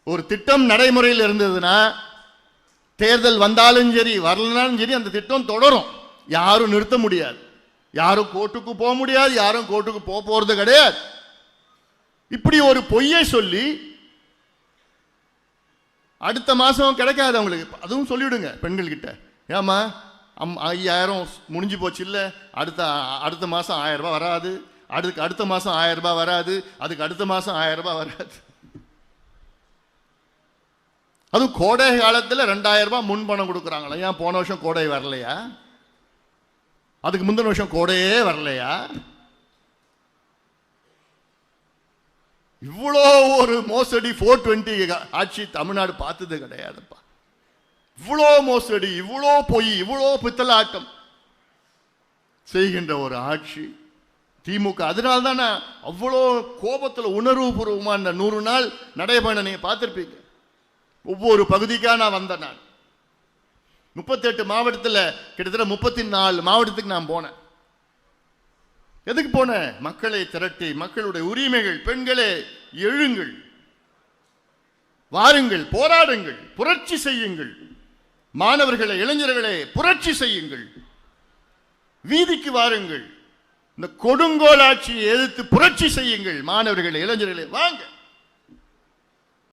ஒரு திட்டம் நடைமுறையில் இருந்ததுன்னா தேர்தல் வந்தாலும் சரி வரலனாலும் சரி அந்த திட்டம் தொடரும். யாரும் நிறுத்த முடியாது. யாரும் கோர்ட்டுக்கு போக முடியாது. யாரும் கோர்ட்டுக்கு போறது கிடையாது. இப்படி ஒரு பொய்யை சொல்லி அடுத்த மாசம் கிடைக்காது அவங்களுக்கு. அதுவும் சொல்லிவிடுங்க பெண்கள் கிட்ட, ஏமா 5000 முடிஞ்சு போச்சு இல்லை, அடுத்த மாசம் 1000 ரூபாய் வராது, அடுத்த மாசம் 1000 ரூபாய் வராது, அதுக்கு அடுத்த மாசம் 1000 ரூபாய் வராது. அதுவும் கோடை காலத்தில் 2000 ரூபாய் முன்பணம் கொடுக்குறாங்களா? ஏன் போன வருஷம் கோடை வரலையா? அதுக்கு முந்தின வருஷம் கோடையே வரலையா? இவ்வளோ ஒரு மோசடி 420 ஆட்சி தமிழ்நாடு பார்த்தது கிடையாதுப்பா. இவ்வளோ மோசடி, இவ்வளோ பொய், இவ்வளோ பித்தலாட்டம் செய்கின்ற ஒரு ஆட்சி திமுக. அதனால தான் அவ்வளோ கோபத்தில் உணர்வு பூர்வமாக இந்த 100 நாள் நடைபயணம் நீங்கள் பார்த்துருப்பீங்க. ஒவ்வொரு பகுதிக்காக நான் வந்தேன். நான் 38 மாவட்டத்தில் கிட்டத்தட்ட 34 மாவட்டத்துக்கு நான் போனேன். எதுக்கு போனேன்? மக்களை திரட்டி, மக்களுடைய உரிமைகள், பெண்களே எழுங்கள், வாருங்கள், போராடுங்கள், புரட்சி செய்யுங்கள், மாணவர்களை இளைஞர்களை புரட்சி செய்யுங்கள், வீதிக்கு வாருங்கள், இந்த கொடுங்கோல் ஆட்சியை எதிர்த்து புரட்சி செய்யுங்கள், மாணவர்களை இளைஞர்களை வாங்க.